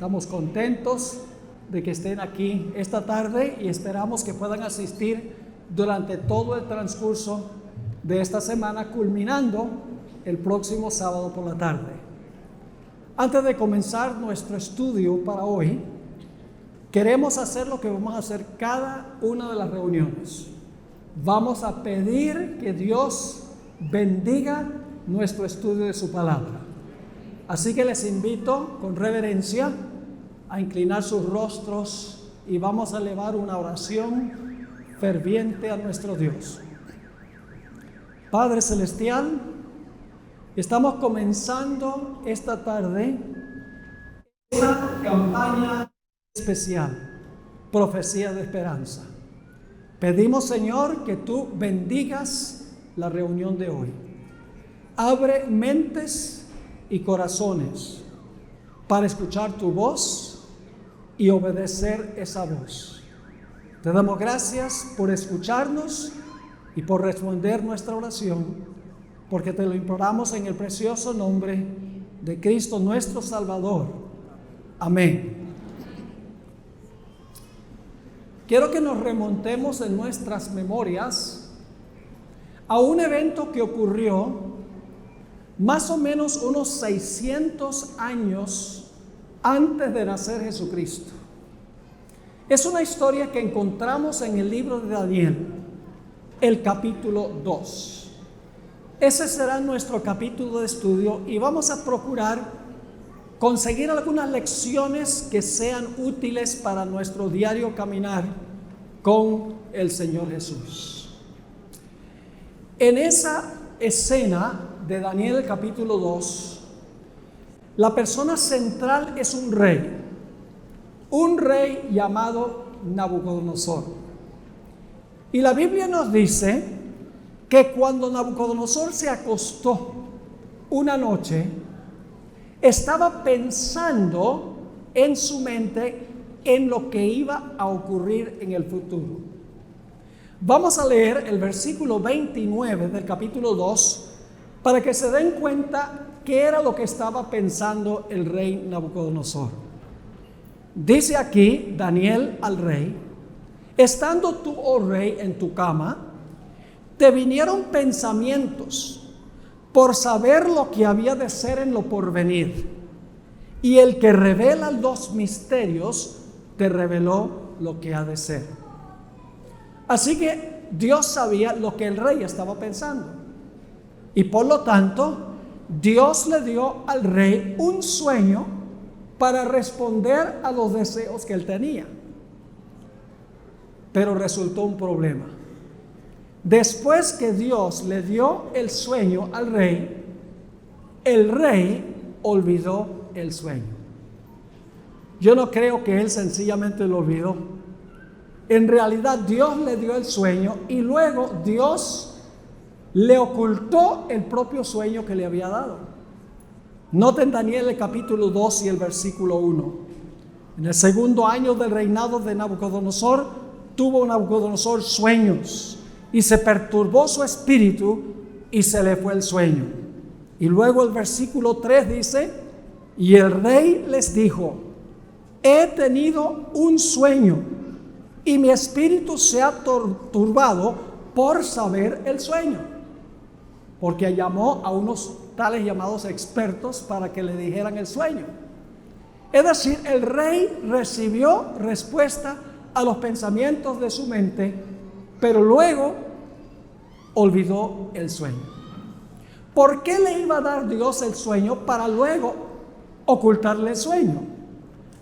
Estamos contentos de que estén aquí esta tarde y esperamos que puedan asistir durante todo el transcurso de esta semana, culminando el próximo sábado por la tarde. Antes de comenzar nuestro estudio para hoy, queremos hacer lo que vamos a hacer cada una de las reuniones. Vamos a pedir que Dios bendiga nuestro estudio de su palabra. Así que les invito con reverencia a inclinar sus rostros y vamos a elevar una oración ferviente a nuestro Dios. Padre Celestial, estamos comenzando esta tarde esta campaña especial, Profecía de Esperanza. Pedimos, Señor, que tú bendigas la reunión de hoy. Abre mentes y corazones para escuchar tu voz y obedecer esa voz. Te damos gracias por escucharnos y por responder nuestra oración, porque te lo imploramos en el precioso nombre de Cristo nuestro Salvador. Amén. Quiero que nos remontemos en nuestras memorias a un evento que ocurrió más o menos unos 600 años antes de nacer Jesucristo. Es una historia que encontramos en el libro de Daniel, el capítulo 2. Ese será nuestro capítulo de estudio y vamos a procurar conseguir algunas lecciones que sean útiles para nuestro diario caminar con el Señor Jesús. En esa escena de Daniel, el capítulo 2, la persona central es un rey llamado Nabucodonosor. Y la Biblia nos dice que cuando Nabucodonosor se acostó una noche, estaba pensando en su mente en lo que iba a ocurrir en el futuro. Vamos a leer el versículo 29 del capítulo 2 para que se den cuenta qué era lo que estaba pensando el rey Nabucodonosor. Dice aquí Daniel al rey: estando tú, oh rey, en tu cama, te vinieron pensamientos por saber lo que había de ser en lo porvenir, y el que revela los misterios te reveló lo que ha de ser. Así que Dios sabía lo que el rey estaba pensando, y por lo tanto Dios le dio al rey un sueño para responder a los deseos que él tenía. Pero resultó un problema. Después que Dios le dio el sueño al rey, el rey olvidó el sueño. Yo no creo que él sencillamente lo olvidó. En realidad Dios le dio el sueño y luego Dios le ocultó el propio sueño que le había dado. Noten Daniel el capítulo 2 y el versículo 1. En el segundo año del reinado de Nabucodonosor, tuvo Nabucodonosor sueños y se perturbó su espíritu y se le fue el sueño. Y luego el versículo 3 dice: y el rey les dijo: he tenido un sueño y mi espíritu se ha turbado por saber el sueño. Porque llamó a unos tales llamados expertos para que le dijeran el sueño. Es decir, el rey recibió respuesta a los pensamientos de su mente, pero luego olvidó el sueño. ¿Por qué le iba a dar Dios el sueño para luego ocultarle el sueño?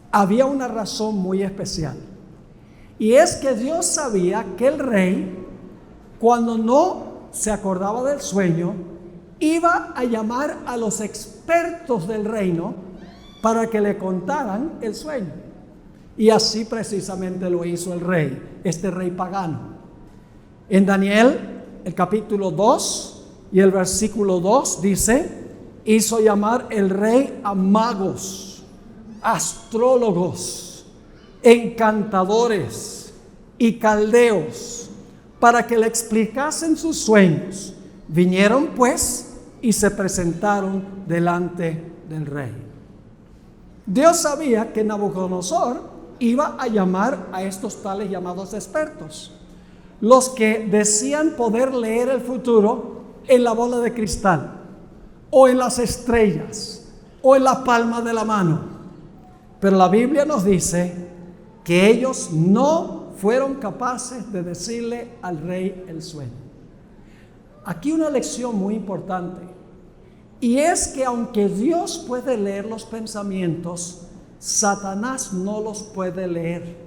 Había una razón muy especial. Y es que Dios sabía que el rey, cuando no se acordaba del sueño, iba a llamar a los expertos del reino para que le contaran el sueño. Y así precisamente lo hizo el rey, este rey pagano. En Daniel, el capítulo 2 y el versículo 2 dice: hizo llamar el rey a magos, astrólogos, encantadores y caldeos para que le explicasen sus sueños. Vinieron pues y se presentaron delante del rey. Dios sabía que Nabucodonosor iba a llamar a estos tales llamados expertos, los que decían poder leer el futuro en la bola de cristal, o en las estrellas, o en la palma de la mano. Pero la Biblia nos dice que ellos no fueron capaces de decirle al rey el sueño. Aquí una lección muy importante, y es que aunque Dios puede leer los pensamientos, Satanás no los puede leer.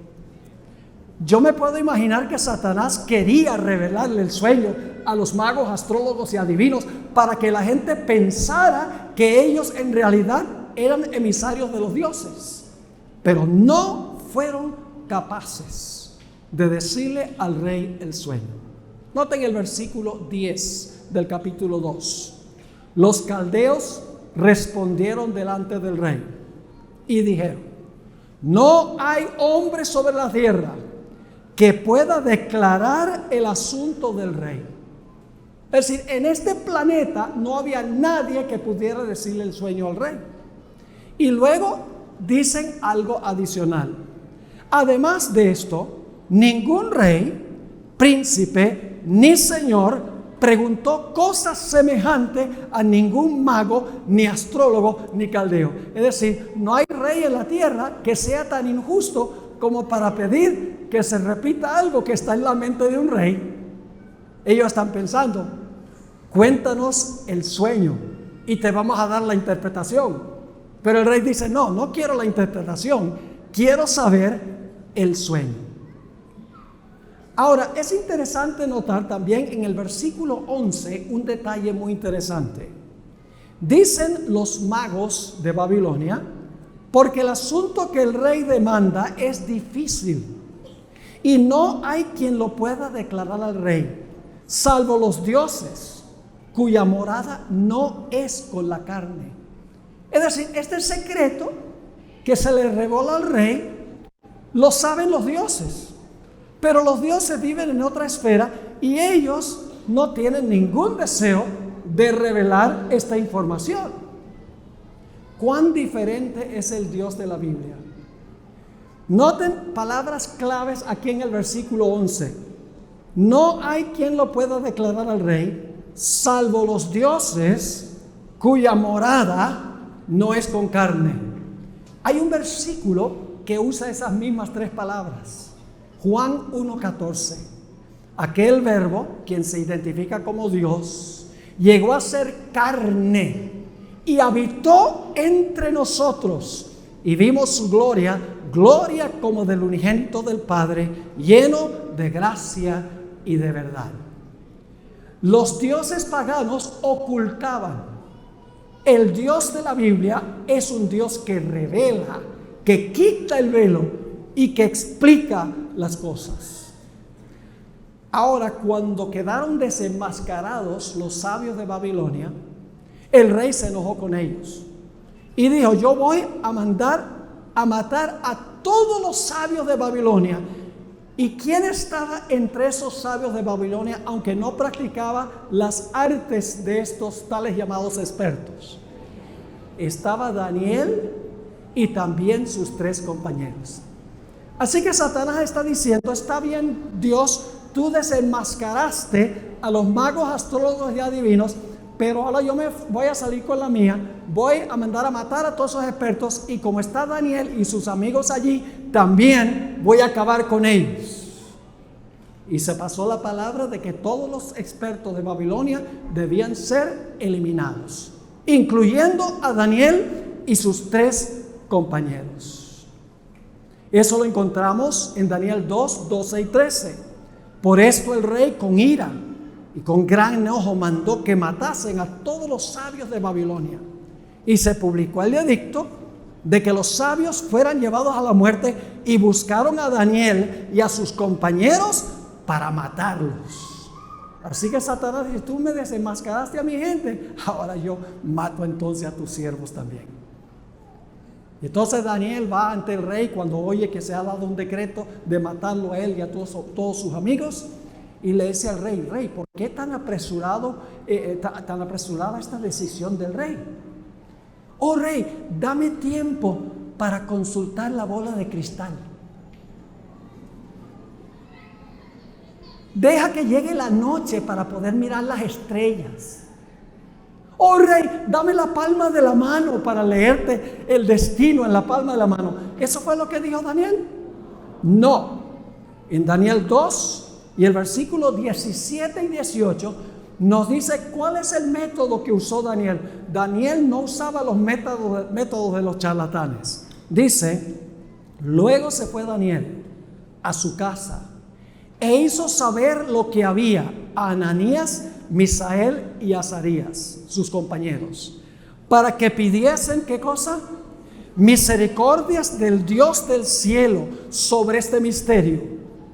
Yo me puedo imaginar que Satanás quería revelarle el sueño a los magos, astrólogos y adivinos para que la gente pensara que ellos en realidad eran emisarios de los dioses, pero no fueron capaces de decirle al rey el sueño. Noten el versículo 10 del capítulo 2. Los caldeos respondieron delante del rey y dijeron: no hay hombre sobre la tierra que pueda declarar el asunto del rey. Es decir, en este planeta no había nadie que pudiera decirle el sueño al rey. Y luego dicen algo adicional. Además de esto, ningún rey, príncipe, ni señor preguntó cosas semejantes a ningún mago, ni astrólogo, ni caldeo. Es decir, no hay rey en la tierra que sea tan injusto como para pedir que se repita algo que está en la mente de un rey. Ellos están pensando: cuéntanos el sueño y te vamos a dar la interpretación. Pero el rey dice: no quiero la interpretación, quiero saber el sueño. Ahora, es interesante notar también en el versículo 11 un detalle muy interesante. Dicen los magos de Babilonia: porque el asunto que el rey demanda es difícil y no hay quien lo pueda declarar al rey, salvo los dioses, cuya morada no es con la carne. Es decir, este secreto que se le revela al rey lo saben los dioses, pero los dioses viven en otra esfera y ellos no tienen ningún deseo de revelar esta información. ¿Cuán diferente es el Dios de la Biblia? Noten palabras claves aquí en el versículo 11. No hay quien lo pueda declarar al rey, salvo los dioses cuya morada no es con carne. Hay un versículo que usa esas mismas tres palabras. Juan 1:14. Aquel verbo, quien se identifica como Dios, llegó a ser carne y habitó entre nosotros, y vimos su gloria, gloria como del unigénito del Padre, lleno de gracia y de verdad. Los dioses paganos ocultaban. El Dios de la Biblia es un Dios que revela, que quita el velo y que explica las cosas. Ahora, cuando quedaron desenmascarados los sabios de Babilonia, el rey se enojó con ellos y dijo: yo voy a mandar a matar a todos los sabios de Babilonia. ¿Y quién estaba entre esos sabios de Babilonia, aunque no practicaba las artes de estos tales llamados expertos? Estaba Daniel y también sus tres compañeros. Así que Satanás está diciendo: está bien, Dios, tú desenmascaraste a los magos, astrólogos y adivinos, pero ahora yo me voy a salir con la mía, voy a mandar a matar a todos esos expertos, y como está Daniel y sus amigos allí, también voy a acabar con ellos. Y se pasó la palabra de que todos los expertos de Babilonia debían ser eliminados, incluyendo a Daniel y sus tres compañeros. Eso lo encontramos en Daniel 2, 12 y 13. Por esto el rey, con ira y con gran enojo, mandó que matasen a todos los sabios de Babilonia. Y se publicó el edicto de que los sabios fueran llevados a la muerte, y buscaron a Daniel y a sus compañeros para matarlos. Así que Satanás dice: tú me desenmascaraste a mi gente, ahora yo mato entonces a tus siervos también. Y entonces Daniel va ante el rey cuando oye que se ha dado un decreto de matarlo a él y a todos sus amigos, y le dice al rey: rey, ¿por qué tan apresurada esta decisión del rey? Oh rey, dame tiempo para consultar la bola de cristal. Deja que llegue la noche para poder mirar las estrellas. Oh rey, dame la palma de la mano para leerte el destino en la palma de la mano. ¿Eso fue lo que dijo Daniel? No. En Daniel 2 y el versículo 17 y 18 nos dice cuál es el método que usó Daniel. Daniel no usaba los métodos de los charlatanes. Dice, luego se fue Daniel a su casa e hizo saber lo que había a Ananías, Misael y Azarías, sus compañeros, para que pidiesen, ¿qué cosa? Misericordias del Dios del cielo sobre este misterio,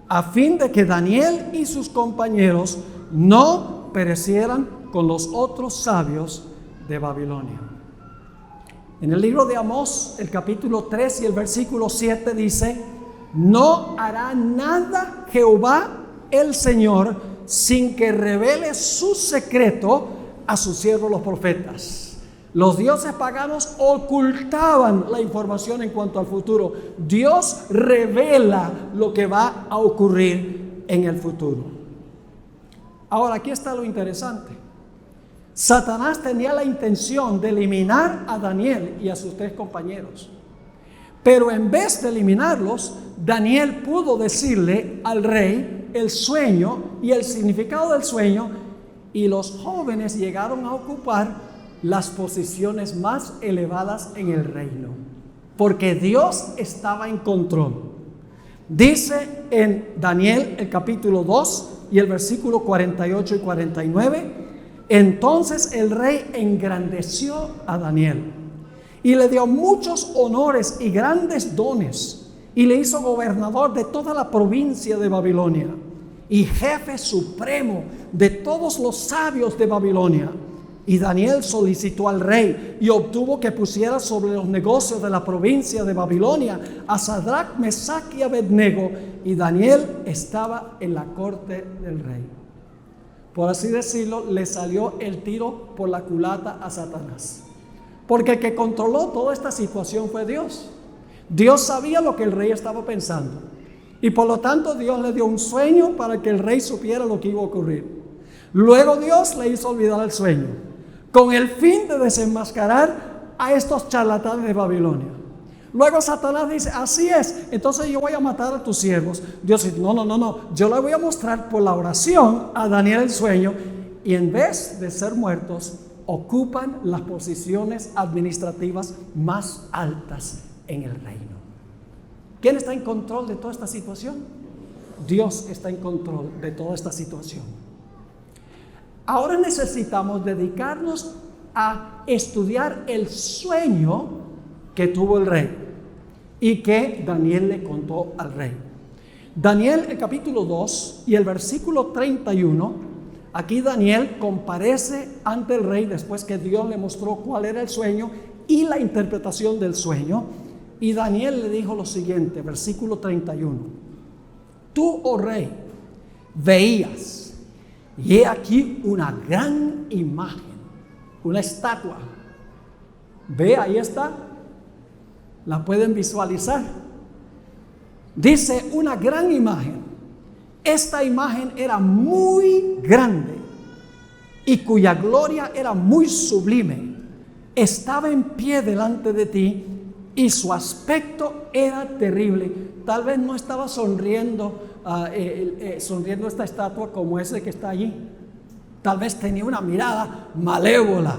a fin de que Daniel y sus compañeros no perecieran con los otros sabios de Babilonia. En el libro de Amós, el capítulo 3 y el versículo 7 dice, no hará nada Jehová el Señor sin que revele su secreto a sus siervos los profetas. Los dioses paganos ocultaban la información en cuanto al futuro. Dios revela lo que va a ocurrir en el futuro. Ahora, aquí está lo interesante. Satanás tenía la intención de eliminar a Daniel y a sus 3 compañeros. Pero en vez de eliminarlos, Daniel pudo decirle al rey el sueño y el significado del sueño, y los jóvenes llegaron a ocupar las posiciones más elevadas en el reino, porque Dios estaba en control. Dice en Daniel el capítulo 2 y el versículo 48 y 49, entonces el rey engrandeció a Daniel y le dio muchos honores y grandes dones, y le hizo gobernador de toda la provincia de Babilonia y jefe supremo de todos los sabios de Babilonia. Y Daniel solicitó al rey y obtuvo que pusiera sobre los negocios de la provincia de Babilonia a Sadrach, Mesach y Abednego, y Daniel estaba en la corte del rey. Por así decirlo, le salió el tiro por la culata a Satanás, porque el que controló toda esta situación fue Dios. Dios sabía lo que el rey estaba pensando, y por lo tanto Dios le dio un sueño para que el rey supiera lo que iba a ocurrir. Luego Dios le hizo olvidar el sueño, con el fin de desenmascarar a estos charlatanes de Babilonia. Luego Satanás dice, así es, entonces yo voy a matar a tus siervos. Dios dice, no, yo le voy a mostrar por la oración a Daniel el sueño, y en vez de ser muertos, ocupan las posiciones administrativas más altas en el reino. ¿Quién está en control de toda esta situación? Dios está en control de toda esta situación. Ahora necesitamos dedicarnos a estudiar el sueño que tuvo el rey y que Daniel le contó al rey. Daniel, el capítulo 2 y el versículo 31, aquí Daniel comparece ante el rey después que Dios le mostró cuál era el sueño y la interpretación del sueño. Y Daniel le dijo lo siguiente, versículo 31. Tú, oh rey, veías, y he aquí una gran imagen, una estatua. Ve, ahí está. La pueden visualizar. Dice una gran imagen. Esta imagen era muy grande y cuya gloria era muy sublime. Estaba en pie delante de ti y su aspecto era terrible. Tal vez no estaba sonriendo esta estatua como ese que está allí. Tal vez tenía una mirada malévola,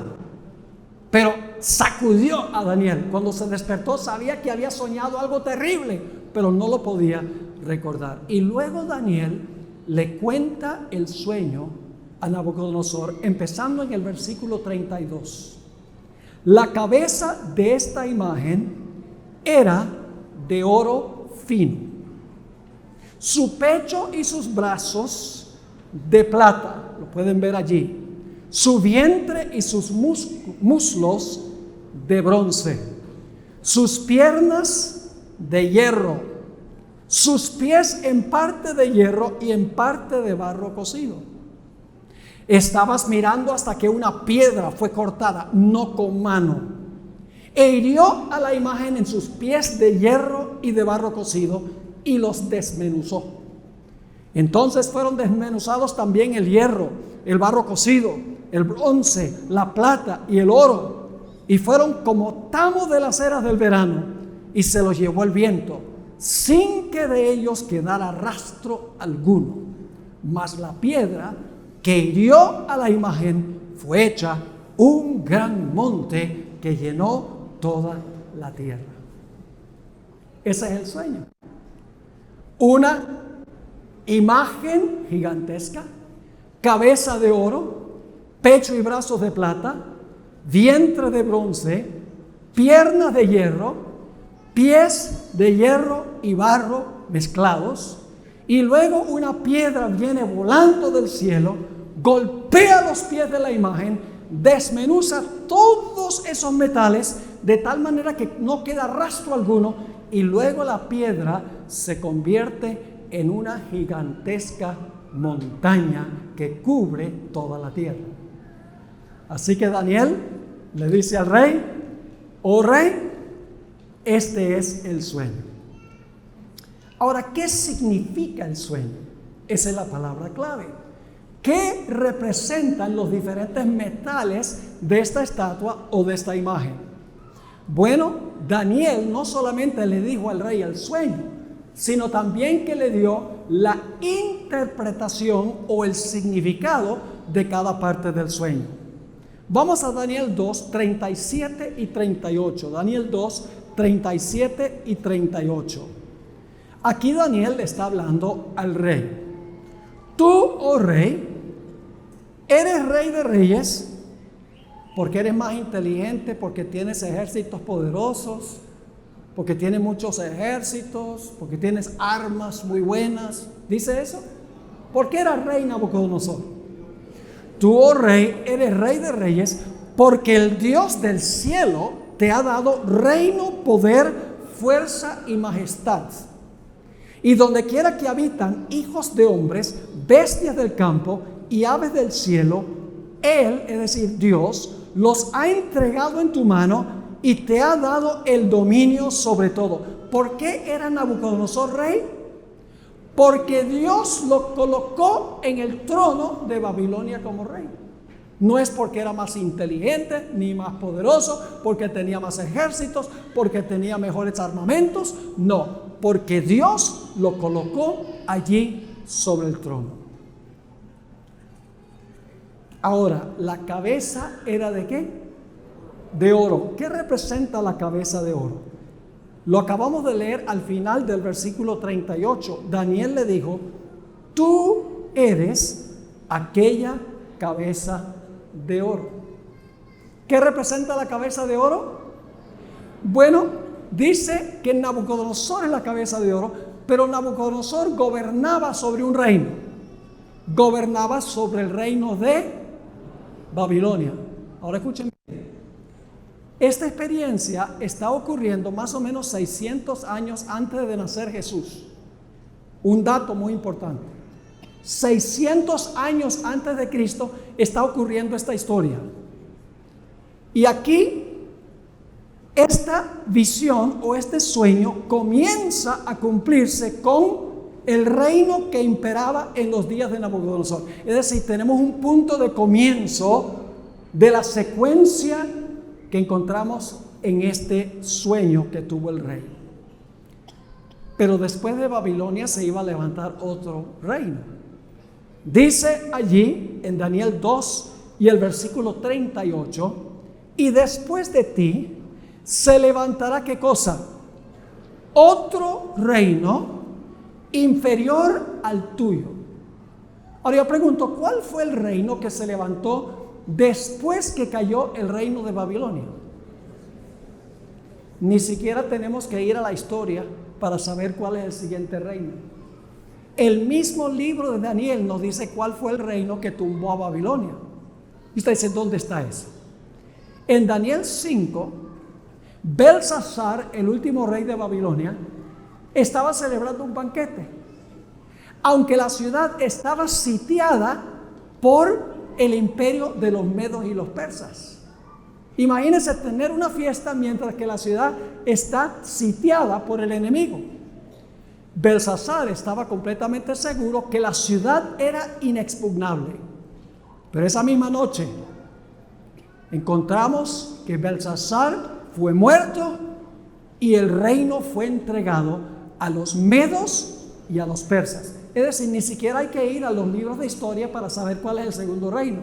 pero sacudió a Daniel. Cuando se despertó sabía que había soñado algo terrible, pero no lo podía recordar. Y luego Daniel le cuenta el sueño a Nabucodonosor, empezando en el versículo 32. La cabeza de esta imagen era de oro fino, su pecho y sus brazos de plata, lo pueden ver allí, su vientre y sus muslos de bronce, sus piernas de hierro, sus pies en parte de hierro y en parte de barro cocido. Estabas mirando hasta que una piedra fue cortada, no con mano, E hirió a la imagen en sus pies de hierro y de barro cocido y los desmenuzó. Entonces fueron desmenuzados también el hierro, el barro cocido, el bronce, la plata y el oro, y fueron como tamo de las eras del verano, y se los llevó el viento, sin que de ellos quedara rastro alguno. Mas la piedra que hirió a la imagen fue hecha un gran monte que llenó toda la tierra. Ese es el sueño. Una imagen gigantesca, cabeza de oro, pecho y brazos de plata, vientre de bronce, piernas de hierro, pies de hierro y barro mezclados, y luego una piedra viene volando del cielo, golpea los pies de la imagen, desmenuza todos esos metales de tal manera que no queda rastro alguno, y luego la piedra se convierte en una gigantesca montaña que cubre toda la tierra. Así que Daniel le dice al rey: oh rey, este es el sueño. Ahora, ¿qué significa el sueño? Esa es la palabra clave. ¿Qué representan los diferentes metales de esta estatua o de esta imagen? Bueno, Daniel no solamente le dijo al rey el sueño, sino también que le dio la interpretación o el significado de cada parte del sueño. Vamos a Daniel 2, 37 y 38. Daniel 2, 37 y 38. Aquí Daniel le está hablando al rey. Tú, oh rey, eres rey de reyes, porque eres más inteligente, porque tienes ejércitos poderosos, porque tienes muchos ejércitos, porque tienes armas muy buenas. ¿Dice eso? ¿Por qué eras rey, Nabucodonosor? Tú, oh rey, eres rey de reyes, porque el Dios del cielo te ha dado reino, poder, fuerza y majestad. Y donde quiera que habitan hijos de hombres, bestias del campo y aves del cielo, Él, es decir, Dios, los ha entregado en tu mano y te ha dado el dominio sobre todo. ¿Por qué era Nabucodonosor rey? Porque Dios lo colocó en el trono de Babilonia como rey. No es porque era más inteligente ni más poderoso, porque tenía más ejércitos, porque tenía mejores armamentos. No, porque Dios lo colocó allí sobre el trono. Ahora, ¿la cabeza era de qué? De oro. ¿Qué representa la cabeza de oro? Lo acabamos de leer al final del versículo 38. Daniel le dijo: tú eres aquella cabeza de oro. ¿Qué representa la cabeza de oro? Bueno, dice que Nabucodonosor es la cabeza de oro, pero Nabucodonosor gobernaba sobre un reino. Gobernaba sobre el reino de Babilonia. Ahora escuchen. Esta experiencia está ocurriendo más o menos 600 años antes de nacer Jesús. Un dato muy importante. 600 años antes de Cristo está ocurriendo esta historia. Y aquí esta visión o este sueño comienza a cumplirse con el reino que imperaba en los días de Nabucodonosor. Es decir, tenemos un punto de comienzo de la secuencia que encontramos en este sueño que tuvo el rey. Pero después de Babilonia se iba a levantar otro reino. Dice allí en Daniel 2 y el versículo 38: y después de ti se levantará, ¿qué cosa? Otro reino inferior al tuyo. Ahora yo pregunto, ¿cuál fue el reino que se levantó después que cayó el reino de Babilonia? Ni siquiera tenemos que ir a la historia para saber cuál es el siguiente reino. El mismo libro de Daniel nos dice cuál fue el reino que tumbó a Babilonia. Y usted dice, ¿dónde está eso? En Daniel 5, Belsasar, el último rey de Babilonia, estaba celebrando un banquete. Aunque la ciudad estaba sitiada por el imperio de los medos y los persas. Imagínense tener una fiesta mientras que la ciudad está sitiada por el enemigo. Belsasar estaba completamente seguro que la ciudad era inexpugnable. Pero esa misma noche encontramos que Belsasar fue muerto y el reino fue entregado a los medos y a los persas. Es decir, ni siquiera hay que ir a los libros de historia para saber cuál es el segundo reino.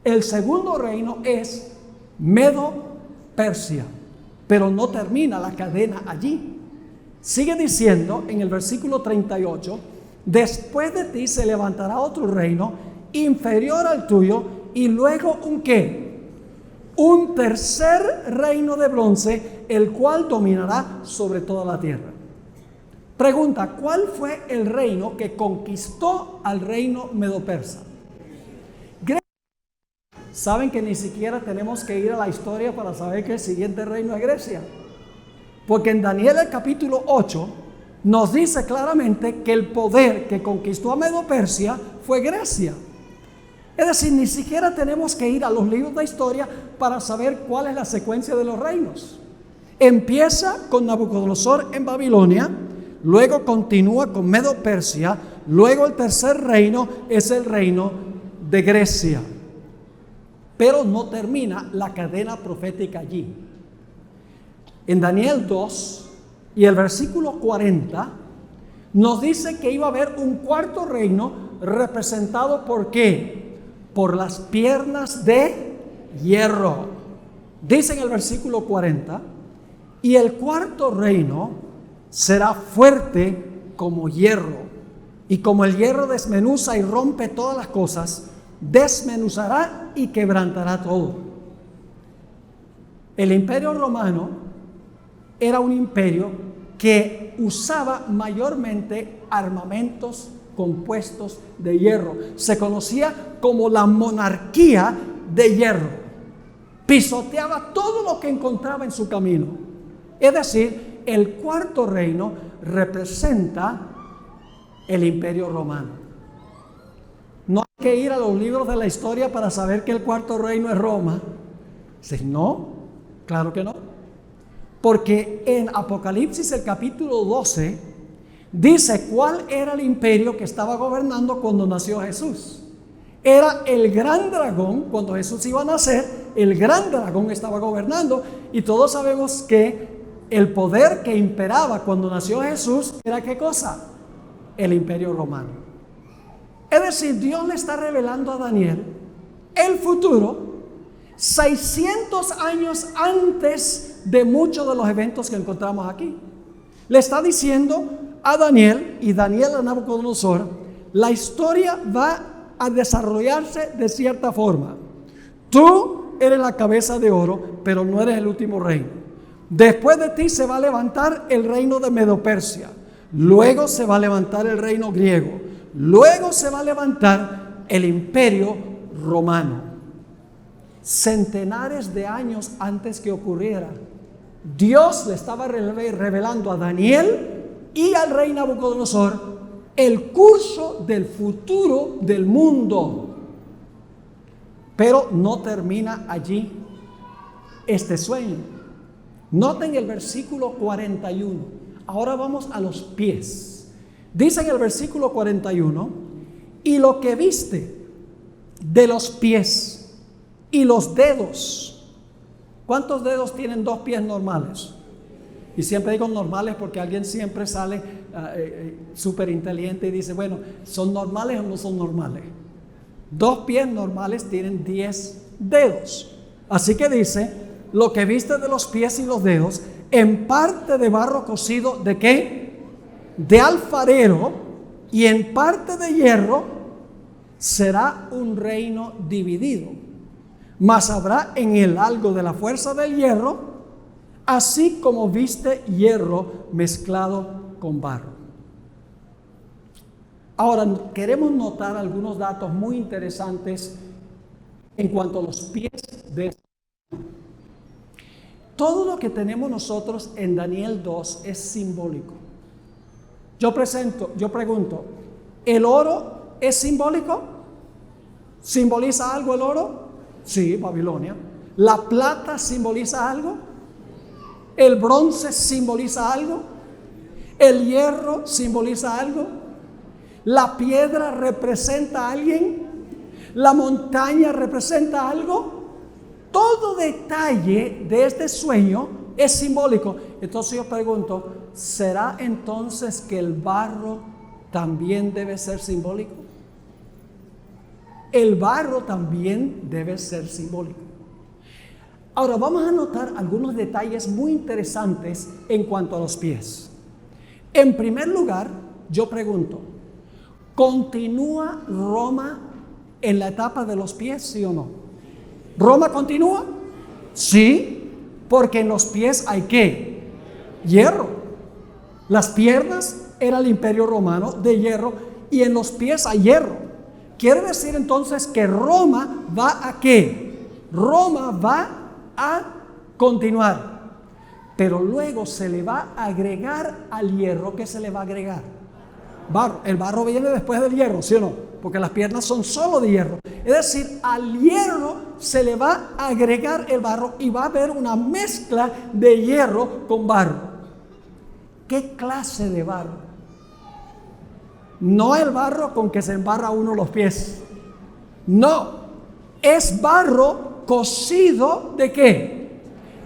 El segundo reino es Medo-Persia, pero no termina la cadena allí. Sigue diciendo en el versículo 38, después de ti se levantará otro reino inferior al tuyo, y luego ¿un qué? Un tercer reino de bronce, el cual dominará sobre toda la tierra. Pregunta, ¿cuál fue el reino que conquistó al reino medo-persa? ¿Saben que ni siquiera tenemos que ir a la historia para saber que el siguiente reino es Grecia? Porque en Daniel el capítulo 8 nos dice claramente que el poder que conquistó a Medo-Persia fue Grecia. Es decir, ni siquiera tenemos que ir a los libros de historia para saber cuál es la secuencia de los reinos. Empieza con Nabucodonosor en Babilonia, luego continúa con Medo-Persia, luego el tercer reino es el reino de Grecia. Pero no termina la cadena profética allí. En Daniel 2 y el versículo 40 nos dice que iba a haber un cuarto reino representado por ¿qué? Por las piernas de hierro. Dice en el versículo 40, y el cuarto reino será fuerte como hierro, y como el hierro desmenuza y rompe todas las cosas, desmenuzará y quebrantará todo. El imperio romano era un imperio que usaba mayormente armamentos compuestos de hierro. Se conocía como la monarquía de hierro. Pisoteaba todo lo que encontraba en su camino. Es decir, el cuarto reino representa el imperio romano. No hay que ir a los libros de la historia para saber que el cuarto reino es Roma. No, claro que no. Porque en Apocalipsis el capítulo 12 dice cuál era el imperio que estaba gobernando cuando nació Jesús. Era el gran dragón. Cuando Jesús iba a nacer, el gran dragón estaba gobernando. Y todos sabemos que el poder que imperaba cuando nació Jesús era ¿qué cosa? El imperio romano. Es decir, Dios le está revelando a Daniel el futuro 600 años antes de muchos de los eventos que encontramos aquí. Le está diciendo a Daniel y Daniel a Nabucodonosor, la historia va a desarrollarse de cierta forma. Tú eres la cabeza de oro, pero no eres el último reino. Después de ti se va a levantar el reino de Medo-Persia. Luego se va a levantar el reino griego. Luego se va a levantar el imperio romano. Centenares de años antes que ocurriera, Dios le estaba revelando a Daniel y al rey Nabucodonosor el curso del futuro del mundo. Pero no termina allí este sueño. Noten el versículo 41. Ahora vamos a los pies. Dice en el versículo 41, y lo que viste de los pies y los dedos. ¿Cuántos dedos tienen dos pies normales? Y siempre digo normales porque alguien siempre sale súper inteligente y dice, bueno, ¿son normales o no son normales? Dos pies normales tienen 10 dedos. Así que dice, lo que viste de los pies y los dedos, en parte de barro cocido, ¿de qué? De alfarero, y en parte de hierro, será un reino dividido. Mas habrá en él algo de la fuerza del hierro, así como viste hierro mezclado con barro. Ahora, queremos notar algunos datos muy interesantes en cuanto a los pies de este. Todo lo que tenemos nosotros en Daniel 2 es simbólico. Yo pregunto, ¿el oro es simbólico? ¿Simboliza algo el oro? Sí, Babilonia. ¿La plata simboliza algo? ¿El bronce simboliza algo? ¿El hierro simboliza algo? ¿La piedra representa a alguien? ¿La montaña representa algo? Todo detalle de este sueño es simbólico. Entonces yo pregunto, ¿será entonces que el barro también debe ser simbólico? El barro también debe ser simbólico. Ahora vamos a notar algunos detalles muy interesantes en cuanto a los pies. En primer lugar, yo pregunto, ¿continúa Roma en la etapa de los pies, sí o no? ¿Roma continúa? Sí, porque en los pies hay ¿qué? Hierro. Las piernas era el imperio romano de hierro y en los pies hay hierro. Quiere decir entonces que Roma va a ¿qué? Roma va a continuar. Pero luego se le va a agregar al hierro. ¿Qué se le va a agregar? Barro. El barro viene después del hierro, ¿sí o no? Porque las piernas son solo de hierro. Es decir, al hierro se le va a agregar el barro y va a haber una mezcla de hierro con barro. ¿Qué clase de barro? No el barro con que se embarra uno los pies. No, es barro cocido ¿de qué?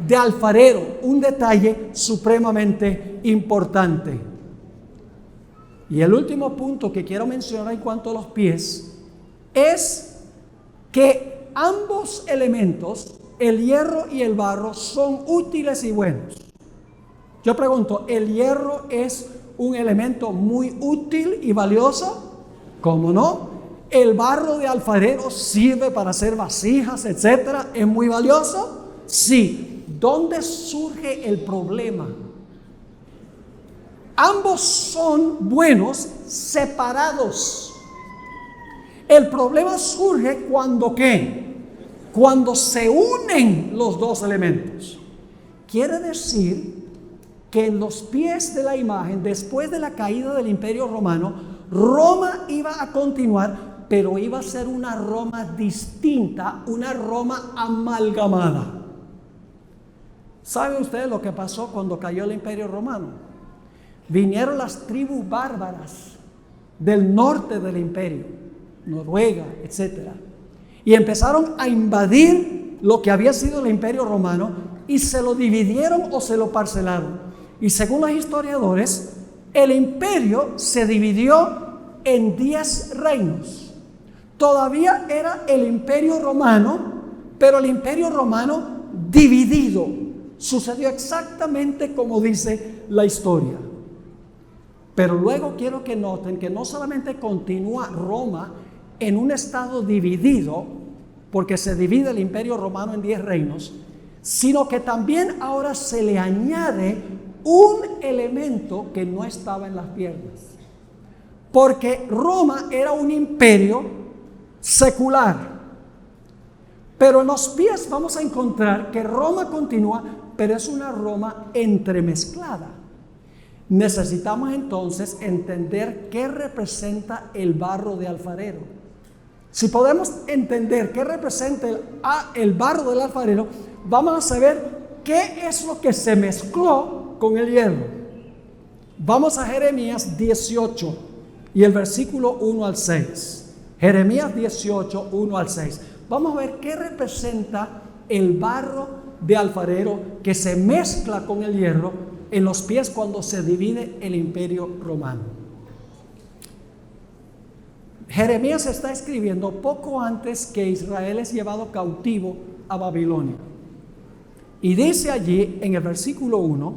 De alfarero. Un detalle supremamente importante. Y el último punto que quiero mencionar en cuanto a los pies es que ambos elementos, el hierro y el barro, son útiles y buenos. Yo pregunto, ¿el hierro es un elemento muy útil y valioso? ¿Cómo no? ¿El barro de alfarero sirve para hacer vasijas, etcétera? ¿Es muy valioso? Sí. ¿Dónde surge el problema? Ambos son buenos separados. El problema surge cuando ¿qué? Cuando se unen los dos elementos. Quiere decir que en los pies de la imagen, después de la caída del Imperio Romano, Roma iba a continuar, pero iba a ser una Roma distinta, una Roma amalgamada. ¿Sabe usted lo que pasó cuando cayó el Imperio Romano? Vinieron las tribus bárbaras del norte del imperio, Noruega, etc. Y empezaron a invadir lo que había sido el Imperio Romano y se lo dividieron o se lo parcelaron. Y según los historiadores, el imperio se dividió en 10 reinos. Todavía era el Imperio Romano, pero el Imperio Romano dividido. Sucedió exactamente como dice la historia. Pero luego quiero que noten que no solamente continúa Roma en un estado dividido, porque se divide el Imperio Romano en 10 reinos, sino que también ahora se le añade un elemento que no estaba en las piernas. Porque Roma era un imperio secular. Pero en los pies vamos a encontrar que Roma continúa, pero es una Roma entremezclada. Necesitamos entonces entender qué representa el barro de alfarero. Si podemos entender qué representa el barro del alfarero, vamos a saber qué es lo que se mezcló con el hierro. Vamos a Jeremías 18 y el versículo 1 al 6. Jeremías 18, 1 al 6. Vamos a ver qué representa el barro de alfarero que se mezcla con el hierro en los pies cuando se divide el Imperio Romano. Jeremías está escribiendo poco antes que Israel es llevado cautivo a Babilonia. Y dice allí en el versículo 1,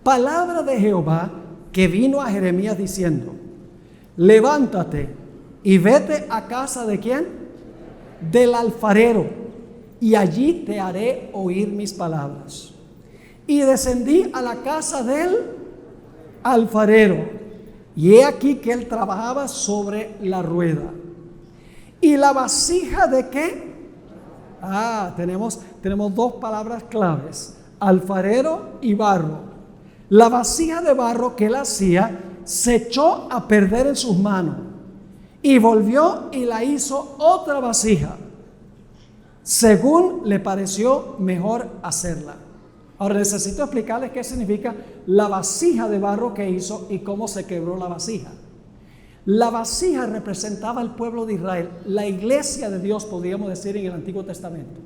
palabra de Jehová que vino a Jeremías diciendo, levántate y vete a casa ¿de quién? Del alfarero, y allí te haré oír mis palabras. Y descendí a la casa del alfarero, y he aquí que él trabajaba sobre la rueda. ¿Y la vasija de qué? Tenemos dos palabras claves, alfarero y barro. La vasija de barro que él hacía se echó a perder en sus manos, y volvió y la hizo otra vasija. según le pareció mejor hacerla. Ahora necesito explicarles qué significa la vasija de barro que hizo y cómo se quebró la vasija. La vasija representaba al pueblo de Israel, la iglesia de Dios, podríamos decir, en el Antiguo Testamento.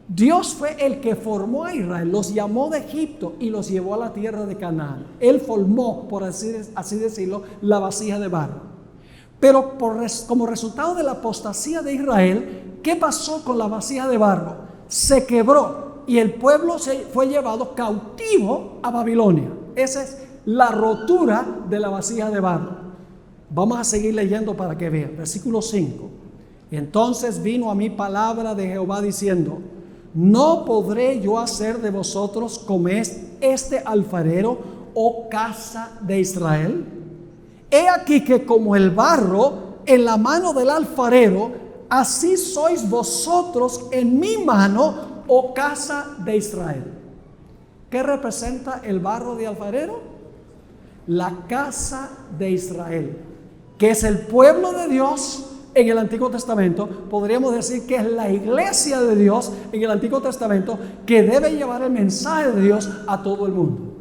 Dios fue el que formó a Israel, los llamó de Egipto y los llevó a la tierra de Canaán. Él formó, por así decirlo, la vasija de barro. Pero como resultado de la apostasía de Israel, ¿qué pasó con la vasija de barro? Se quebró y el pueblo fue llevado cautivo a Babilonia. Esa es la rotura de la vasija de barro. Vamos a seguir leyendo para que vean. Versículo 5. Entonces vino a mí palabra de Jehová diciendo: ¿no podré yo hacer de vosotros como es este alfarero, oh casa de Israel? He aquí que como el barro en la mano del alfarero, así sois vosotros en mi mano, oh casa de Israel. ¿Qué representa el barro de alfarero? La casa de Israel, que es el pueblo de Dios en el Antiguo Testamento. Podríamos decir que es la iglesia de Dios en el Antiguo Testamento, que debe llevar el mensaje de Dios a todo el mundo.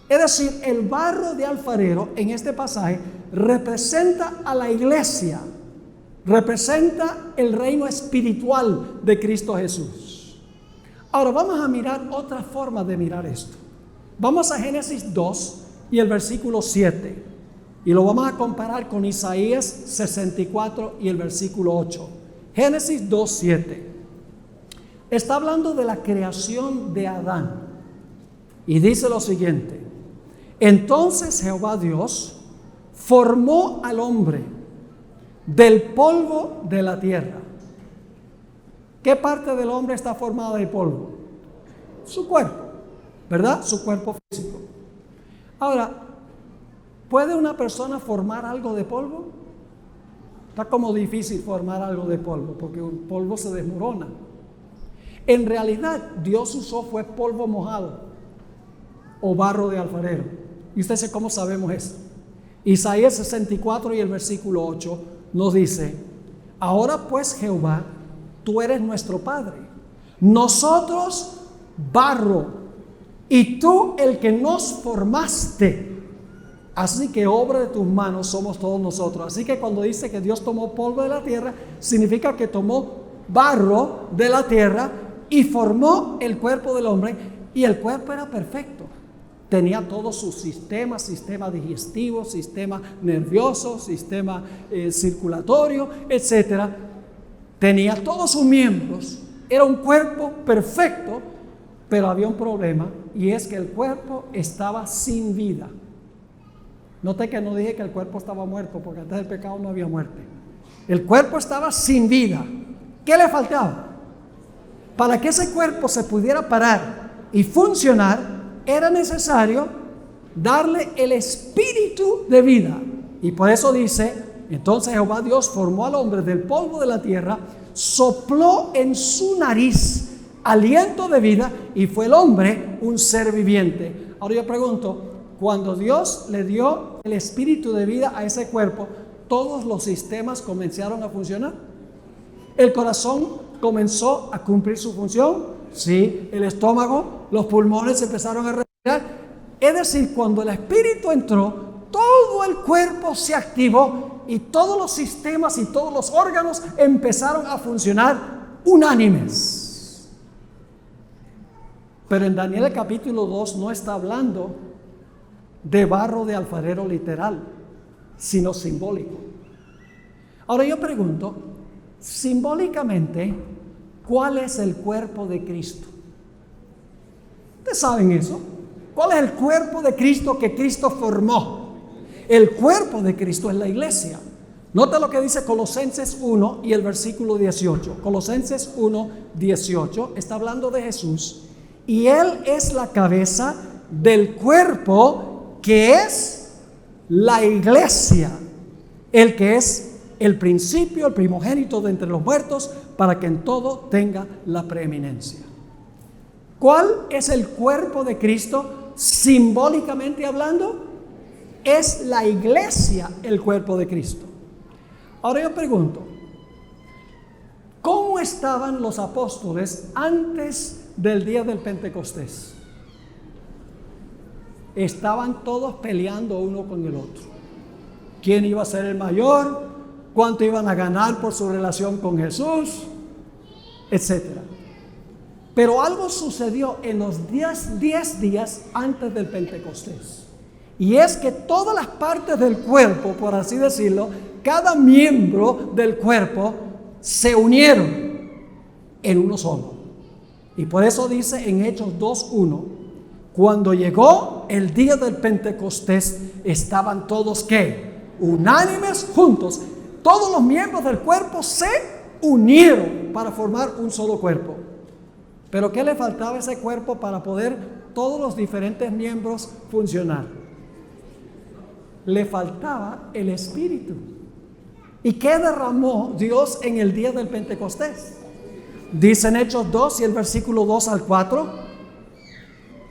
Es decir, el barro de alfarero en este pasaje representa a la iglesia, representa el reino espiritual de Cristo Jesús. Ahora vamos a mirar otra forma de mirar esto. Vamos a Génesis 2 y el versículo 7. Y lo vamos a comparar con Isaías 64 y el versículo 8. Génesis 2:7. Está hablando de la creación de Adán. Y dice lo siguiente: entonces Jehová Dios formó al hombre del polvo de la tierra. ¿Qué parte del hombre está formada de polvo? Su cuerpo, ¿verdad? Su cuerpo físico. Ahora, ¿puede una persona formar algo de polvo? Está como difícil formar algo de polvo, porque un polvo se desmorona. En realidad, Dios usó fue polvo mojado o barro de alfarero. Y usted dice, ¿cómo sabemos eso? Isaías 64 y el versículo 8 nos dice: ahora pues, Jehová, tú eres nuestro Padre, nosotros barro, y tú el que nos formaste. Así que obra de tus manos somos todos nosotros. Así que cuando dice que Dios tomó polvo de la tierra, significa que tomó barro de la tierra y formó el cuerpo del hombre. Y el cuerpo era perfecto. Tenía todos sus sistemas: sistema digestivo, sistema nervioso, sistema circulatorio, etc. Tenía todos sus miembros. Era un cuerpo perfecto, pero había un problema, y es que el cuerpo estaba sin vida. Note que no dije que el cuerpo estaba muerto, porque antes del pecado no había muerte. El cuerpo estaba sin vida. ¿Qué le faltaba? Para que ese cuerpo se pudiera parar y funcionar, era necesario darle el espíritu de vida. Y por eso dice: entonces Jehová Dios formó al hombre del polvo de la tierra, sopló en su nariz aliento de vida, y fue el hombre un ser viviente. Ahora yo pregunto, cuando Dios le dio el espíritu de vida a ese cuerpo, ¿todos los sistemas comenzaron a funcionar? ¿El corazón comenzó a cumplir su función? Sí. ¿El estómago, los pulmones empezaron a respirar? Es decir, cuando el espíritu entró, todo el cuerpo se activó y todos los sistemas y todos los órganos empezaron a funcionar unánimes. Pero en Daniel capítulo 2 no está hablando de barro de alfarero literal, sino simbólico. Ahora yo pregunto, simbólicamente, ¿cuál es el cuerpo de Cristo? ¿Ustedes saben eso? ¿Cuál es el cuerpo de Cristo que Cristo formó? El cuerpo de Cristo es la iglesia. Nota lo que dice Colosenses 1 y el versículo 18. Colosenses 1, 18 está hablando de Jesús, y Él es la cabeza del cuerpo, que es la iglesia, el que es el principio, el primogénito de entre los muertos, para que en todo tenga la preeminencia. ¿Cuál es el cuerpo de Cristo simbólicamente hablando? Es la iglesia el cuerpo de Cristo. Ahora yo pregunto, ¿cómo estaban los apóstoles antes del día del Pentecostés? Estaban todos peleando uno con el otro. ¿Quién iba a ser el mayor? ¿Cuánto iban a ganar por su relación con Jesús? Etcétera. Pero algo sucedió en los 10 días antes del Pentecostés. Y es que todas las partes del cuerpo, por así decirlo, cada miembro del cuerpo se unieron en uno solo. Y por eso dice en Hechos 2:1, cuando llegó el día del Pentecostés, estaban todos ¿qué? Unánimes juntos. Todos los miembros del cuerpo se unieron para formar un solo cuerpo. Pero ¿qué le faltaba a ese cuerpo para poder todos los diferentes miembros funcionar? Le faltaba el Espíritu. ¿Y qué derramó Dios en el día del Pentecostés? Dice en Hechos 2 y el versículo 2 al 4: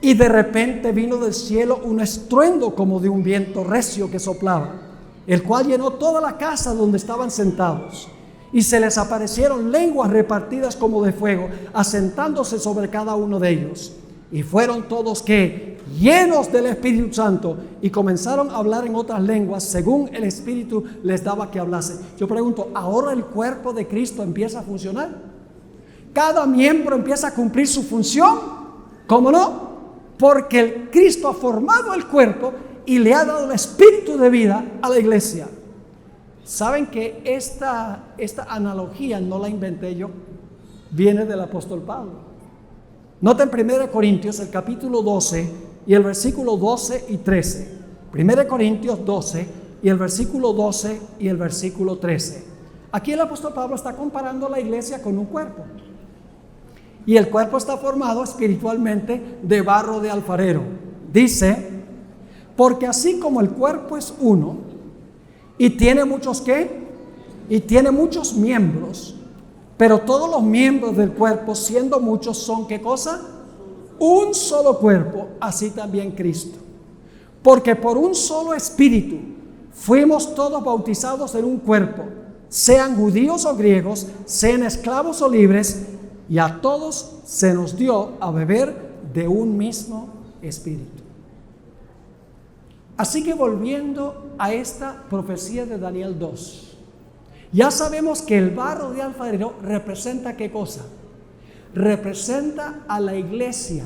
y de repente vino del cielo un estruendo como de un viento recio que soplaba, el cual llenó toda la casa donde estaban sentados. Y se les aparecieron lenguas repartidas como de fuego, asentándose sobre cada uno de ellos. Y fueron todos ¿qué? Llenos del Espíritu Santo, y comenzaron a hablar en otras lenguas según el Espíritu les daba que hablase. Yo pregunto, ¿ahora el cuerpo de Cristo empieza a funcionar? ¿Cada miembro empieza a cumplir su función? ¿Cómo no? Porque el Cristo ha formado el cuerpo y le ha dado el espíritu de vida a la iglesia. ¿Saben que esta analogía no la inventé yo? Viene del apóstol Pablo. Noten 1 Corintios, el capítulo 12 y el versículo 12 y 13. 1 Corintios 12 y el versículo 12 y el versículo 13. Aquí el apóstol Pablo está comparando la iglesia con un cuerpo. Y el cuerpo está formado espiritualmente de barro de alfarero. Dice: porque así como el cuerpo es uno y tiene muchos ¿qué? Y tiene muchos miembros, pero todos los miembros del cuerpo, siendo muchos, son ¿qué cosa? Un solo cuerpo, así también Cristo. Porque por un solo espíritu fuimos todos bautizados en un cuerpo, sean judíos o griegos, sean esclavos o libres, y a todos se nos dio a beber de un mismo espíritu. Así que volviendo a esta profecía de Daniel 2, ya sabemos que el barro de alfarero representa ¿qué cosa? Representa a la iglesia,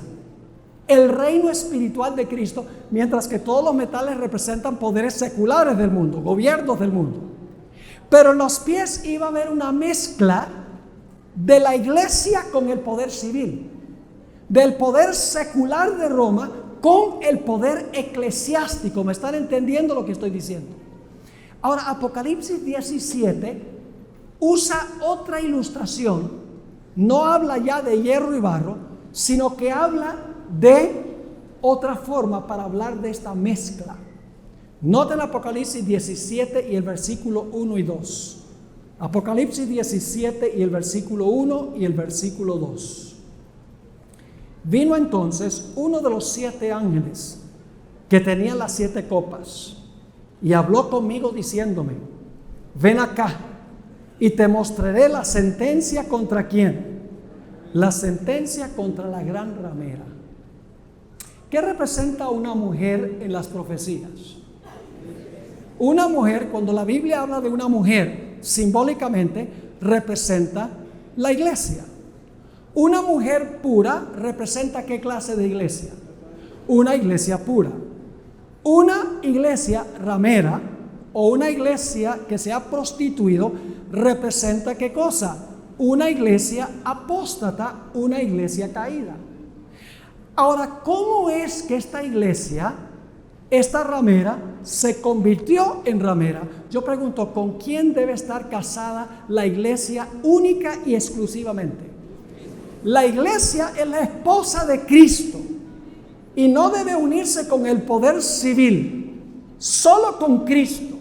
el reino espiritual de Cristo, mientras que todos los metales representan poderes seculares del mundo, gobiernos del mundo. Pero en los pies iba a haber una mezcla de la iglesia con el poder civil, del poder secular de Roma con el poder eclesiástico. ¿Me están entendiendo lo que estoy diciendo? Ahora, Apocalipsis 17 usa otra ilustración. No habla ya de hierro y barro, sino que habla de otra forma para hablar de esta mezcla. Noten Apocalipsis 17 y el versículo 1 y 2. Apocalipsis 17 y el versículo 1 y el versículo 2. Vino entonces uno de los 7 ángeles que tenía las 7 copas y habló conmigo diciéndome: ven acá y te mostraré la sentencia contra quién. La sentencia contra la gran ramera. ¿Qué representa una mujer en las profecías? Una mujer, cuando la Biblia habla de una mujer, simbólicamente representa la iglesia. Una mujer pura representa ¿qué clase de iglesia? Una iglesia pura. Una iglesia ramera o una iglesia que se ha prostituido representa ¿qué cosa? Una iglesia apóstata, una iglesia caída. Ahora, ¿cómo es que esta iglesia, esta ramera, se convirtió en ramera? Yo pregunto, ¿con quién debe estar casada la iglesia única y exclusivamente? La iglesia es la esposa de Cristo y no debe unirse con el poder civil, solo con Cristo.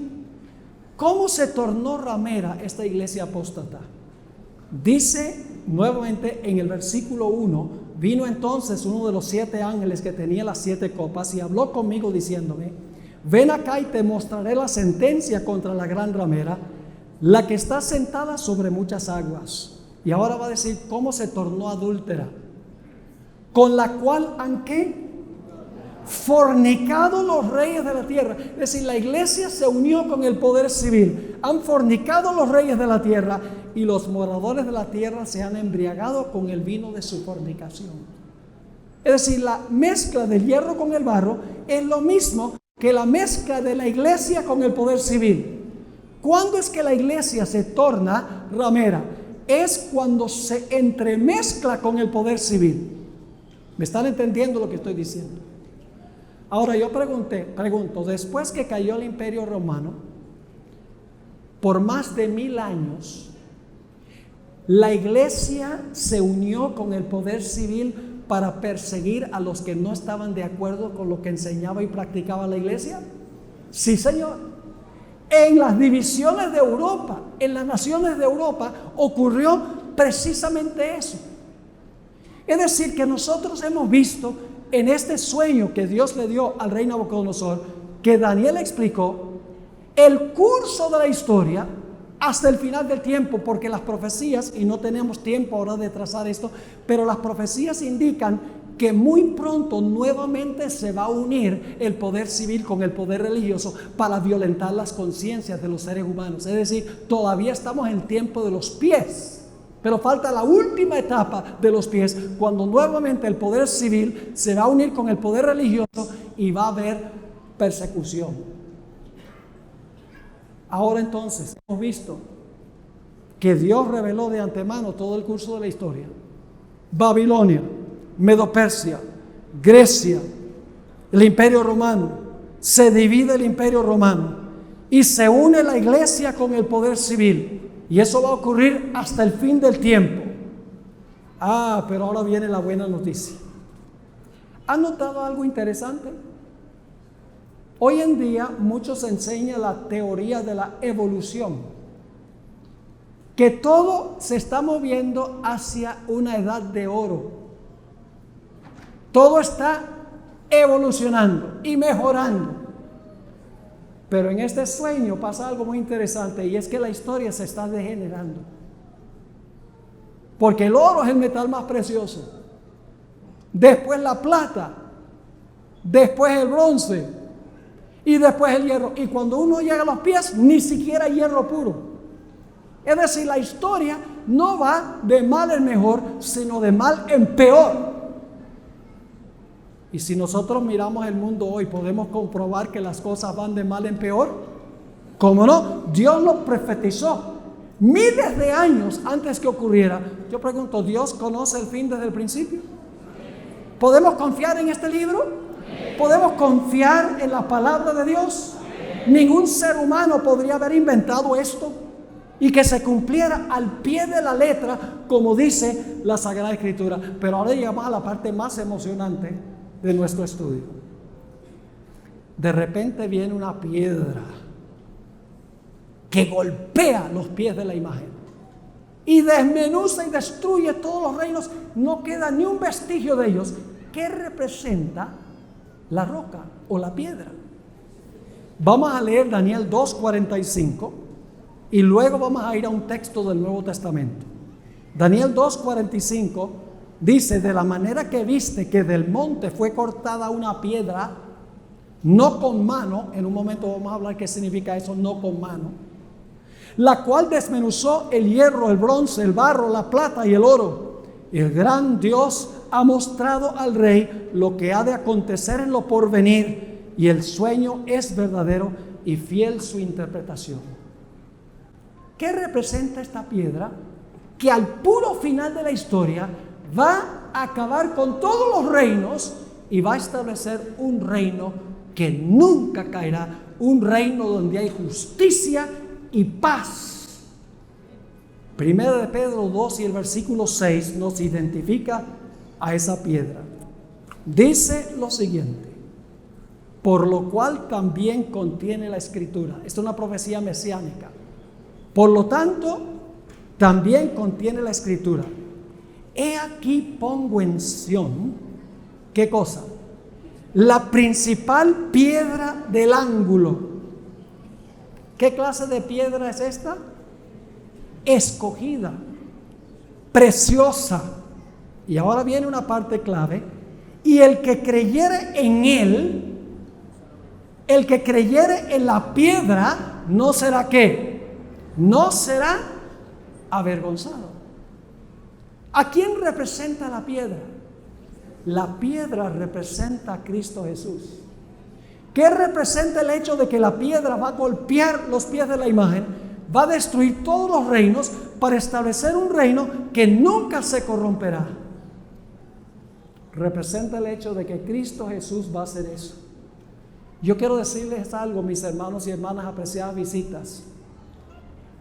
¿Cómo se tornó ramera esta iglesia apóstata? Dice nuevamente en el versículo 1: vino entonces uno de los 7 ángeles que tenía las 7 copas y habló conmigo diciéndome: ven acá y te mostraré la sentencia contra la gran ramera, la que está sentada sobre muchas aguas. Y ahora va a decir cómo se tornó adúltera, con la cual han ¿qué? Fornicado los reyes de la tierra. Es decir, la iglesia se unió con el poder civil. Han fornicado los reyes de la tierra y los moradores de la tierra se han embriagado con el vino de su fornicación. Es decir, la mezcla del hierro con el barro es lo mismo que la mezcla de la iglesia con el poder civil. ¿Cuándo es que la iglesia se torna ramera? Es cuando se entremezcla con el poder civil. ¿Me están entendiendo lo que estoy diciendo? Ahora yo pregunto, después que cayó el Imperio Romano, por más de 1000 años, la iglesia se unió con el poder civil para perseguir a los que no estaban de acuerdo con lo que enseñaba y practicaba la iglesia. Sí, Señor. En las divisiones de Europa, en las naciones de Europa, ocurrió precisamente eso. Es decir, que nosotros hemos visto en este sueño que Dios le dio al rey Nabucodonosor, que Daniel explicó, el curso de la historia hasta el final del tiempo, porque las profecías, y no tenemos tiempo ahora de trazar esto, pero las profecías indican que muy pronto nuevamente se va a unir el poder civil con el poder religioso para violentar las conciencias de los seres humanos. Es decir, todavía estamos en el tiempo de los pies. Pero falta la última etapa de los pies, cuando nuevamente el poder civil se va a unir con el poder religioso y va a haber persecución. Ahora entonces, hemos visto que Dios reveló de antemano todo el curso de la historia. Babilonia, Medo-Persia, Grecia, el Imperio Romano, se divide el Imperio Romano y se une la iglesia con el poder civil. Y eso va a ocurrir hasta el fin del tiempo. Pero ahora viene la buena noticia. ¿Han notado algo interesante? Hoy en día muchos enseñan la teoría de la evolución, que todo se está moviendo hacia una edad de oro. Todo está evolucionando y mejorando. Pero en este sueño pasa algo muy interesante, y es que la historia se está degenerando. Porque el oro es el metal más precioso. Después la plata. Después el bronce. Y después el hierro. Y cuando uno llega a los pies, ni siquiera hay hierro puro. Es decir, la historia no va de mal en mejor, sino de mal en peor. Y si nosotros miramos el mundo hoy, podemos comprobar que las cosas van de mal en peor. ¿Cómo no? Dios lo profetizó miles de años antes que ocurriera. Yo pregunto, ¿Dios conoce el fin desde el principio? ¿Podemos confiar en este libro? ¿Podemos confiar en la palabra de Dios? Ningún ser humano podría haber inventado esto y que se cumpliera al pie de la letra, como dice la Sagrada Escritura. Pero ahora llegamos a la parte más emocionante de nuestro estudio. De repente viene una piedra que golpea los pies de la imagen y desmenuza y destruye todos los reinos. No queda ni un vestigio de ellos. ¿Qué representa la roca o la piedra? Vamos a leer Daniel 2:45 y luego vamos a ir a un texto del Nuevo Testamento. Daniel 2:45 dice: de la manera que viste que del monte fue cortada una piedra, no con mano. En un momento vamos a hablar qué significa eso, no con mano, la cual desmenuzó el hierro, el bronce, el barro, la plata y el oro. El gran Dios ha mostrado al rey lo que ha de acontecer en lo porvenir, y el sueño es verdadero y fiel su interpretación. ¿Qué representa esta piedra? Que al puro final de la historia va a acabar con todos los reinos y va a establecer un reino que nunca caerá, un reino donde hay justicia y paz. Primera de Pedro 2 y el versículo 6 nos identifica a esa piedra. Dice lo siguiente: por lo cual también contiene la Escritura. Esta es una profecía mesiánica. Por lo tanto, también contiene la Escritura: he aquí pongo en Sión, ¿qué cosa? La principal piedra del ángulo. ¿Qué clase de piedra es esta? Escogida, preciosa. Y ahora viene una parte clave. Y el que creyere en él, el que creyere en la piedra, no será ¿qué? No será avergonzado. ¿A quién representa la piedra? La piedra representa a Cristo Jesús. ¿Qué representa el hecho de que la piedra va a golpear los pies de la imagen? Va a destruir todos los reinos para establecer un reino que nunca se corromperá. Representa el hecho de que Cristo Jesús va a hacer eso. Yo quiero decirles algo, mis hermanos y hermanas, apreciadas visitas.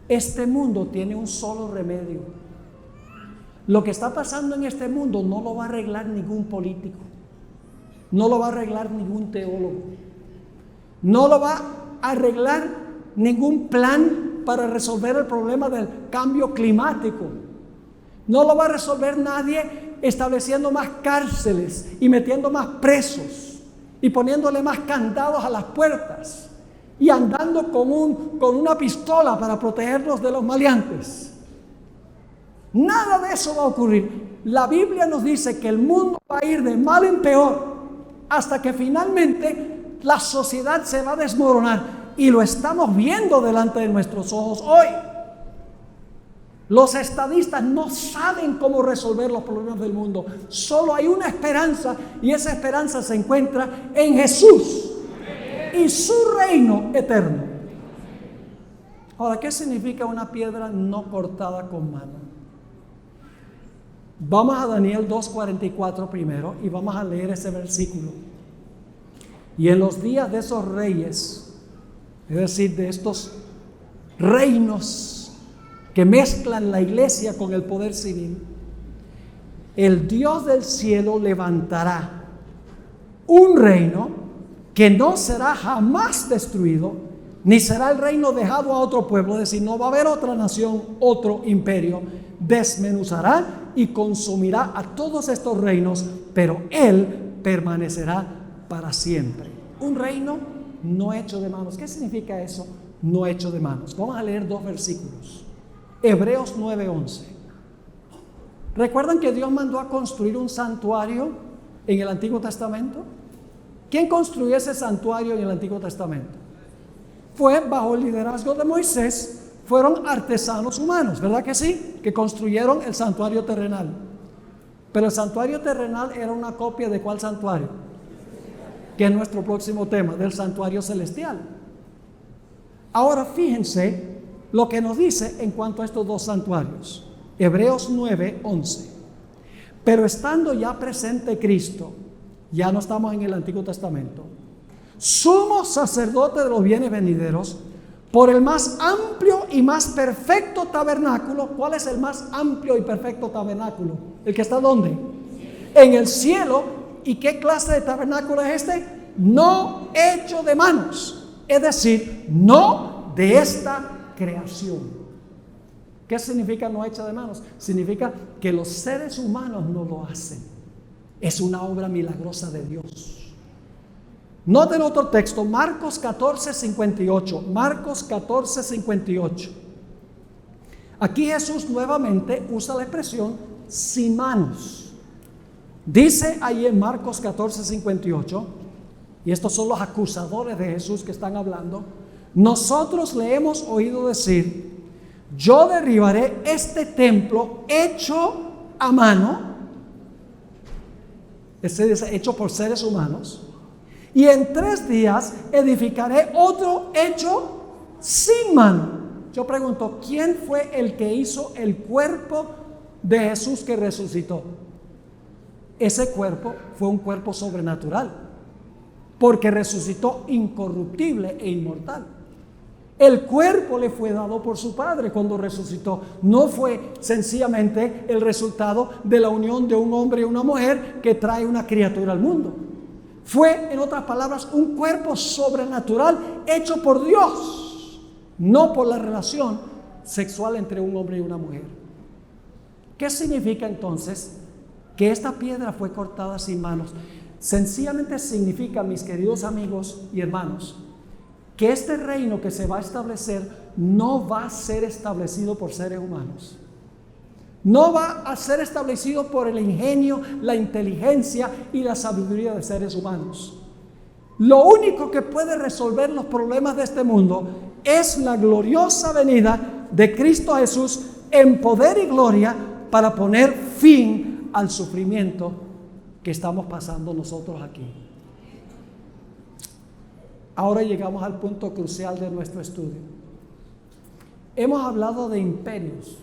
Este mundo tiene un solo remedio. Lo que está pasando en este mundo no lo va a arreglar ningún político, no lo va a arreglar ningún teólogo, no lo va a arreglar ningún plan para resolver el problema del cambio climático, no lo va a resolver nadie estableciendo más cárceles y metiendo más presos y poniéndole más candados a las puertas y andando con una pistola para protegernos de los maleantes. Nada de eso va a ocurrir. La Biblia nos dice que el mundo va a ir de mal en peor hasta que finalmente la sociedad se va a desmoronar, y lo estamos viendo delante de nuestros ojos hoy. Los estadistas no saben cómo resolver los problemas del mundo. Solo hay una esperanza, y esa esperanza se encuentra en Jesús y su reino eterno. Ahora, ¿qué significa una piedra no cortada con mano? Vamos a Daniel 2:44 primero y vamos a leer ese versículo. Y en los días de esos reyes, es decir, de estos reinos que mezclan la iglesia con el poder civil, el Dios del cielo levantará un reino que no será jamás destruido, ni será el reino dejado a otro pueblo. Es decir, no va a haber otra nación, otro imperio. Desmenuzará y consumirá a todos estos reinos, pero Él permanecerá para siempre. Un reino no hecho de manos. ¿Qué significa eso? No hecho de manos. Vamos a leer dos versículos. Hebreos 9:11. ¿Recuerdan que Dios mandó a construir un santuario en el Antiguo Testamento? ¿Quién construyó ese santuario en el Antiguo Testamento? Fue bajo el liderazgo de Moisés. Fueron artesanos humanos, ¿verdad que sí? Que construyeron el santuario terrenal. Pero el santuario terrenal era una copia ¿de cuál santuario? Que es nuestro próximo tema, del santuario celestial. Ahora fíjense lo que nos dice en cuanto a estos dos santuarios. Hebreos 9:11. Pero estando ya presente Cristo, ya no estamos en el Antiguo Testamento, sumo sacerdote de los bienes venideros, por el más amplio y más perfecto tabernáculo. ¿Cuál es el más amplio y perfecto tabernáculo? ¿El que está dónde? En el cielo. ¿Y qué clase de tabernáculo es este? No hecho de manos, es decir, no de esta creación. ¿Qué significa no hecha de manos? Significa que los seres humanos no lo hacen. Es una obra milagrosa de Dios. Noten otro texto, Marcos 14:58. Marcos 14:58. Aquí Jesús nuevamente usa la expresión sin manos. Dice ahí en Marcos 14:58, y estos son los acusadores de Jesús que están hablando: nosotros le hemos oído decir, yo derribaré este templo hecho a mano, hecho por seres humanos, y en 3 días edificaré otro hecho sin mano. Yo pregunto, ¿quién fue el que hizo el cuerpo de Jesús que resucitó? Ese cuerpo fue un cuerpo sobrenatural, porque resucitó incorruptible e inmortal. El cuerpo le fue dado por su Padre cuando resucitó. No fue sencillamente el resultado de la unión de un hombre y una mujer que trae una criatura al mundo. Fue, en otras palabras, un cuerpo sobrenatural hecho por Dios, no por la relación sexual entre un hombre y una mujer. ¿Qué significa entonces que esta piedra fue cortada sin manos? Sencillamente significa, mis queridos amigos y hermanos, que este reino que se va a establecer no va a ser establecido por seres humanos. No va a ser establecido por el ingenio, la inteligencia y la sabiduría de seres humanos. Lo único que puede resolver los problemas de este mundo es la gloriosa venida de Cristo Jesús en poder y gloria para poner fin al sufrimiento que estamos pasando nosotros aquí. Ahora llegamos al punto crucial de nuestro estudio. Hemos hablado de imperios,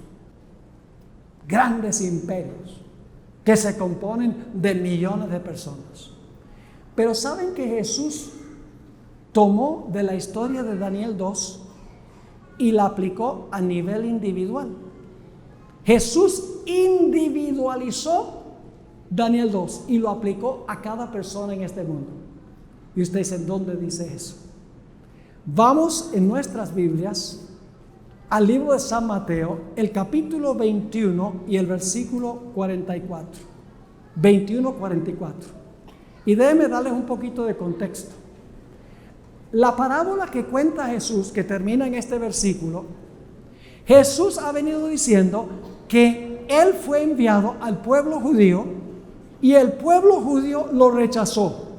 grandes imperios, que se componen de millones de personas. Pero ¿saben que Jesús tomó de la historia de Daniel 2 y la aplicó a nivel individual? Jesús individualizó Daniel 2 y lo aplicó a cada persona en este mundo. Y ustedes dicen, ¿dónde dice eso? Vamos en nuestras Biblias al libro de San Mateo, el capítulo 21 y el versículo 44. 21-44. Y déjenme darles un poquito de contexto. La parábola que cuenta Jesús, que termina en este versículo, Jesús ha venido diciendo que Él fue enviado al pueblo judío y el pueblo judío lo rechazó.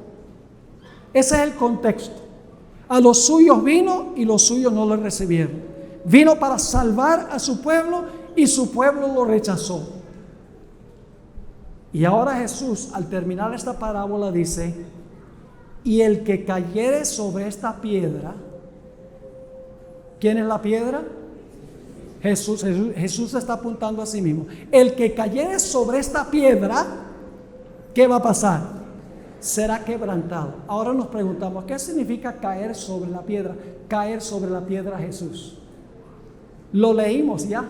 Ese es el contexto. A los suyos vino y los suyos no lo recibieron. Vino para salvar a su pueblo y su pueblo lo rechazó. Y ahora Jesús, al terminar esta parábola, dice: y el que cayere sobre esta piedra, ¿quién es la piedra? Jesús está apuntando a sí mismo. El que cayere sobre esta piedra, ¿qué va a pasar? Será quebrantado. Ahora nos preguntamos, ¿qué significa caer sobre la piedra? Caer sobre la piedra Jesús. Lo leímos ya.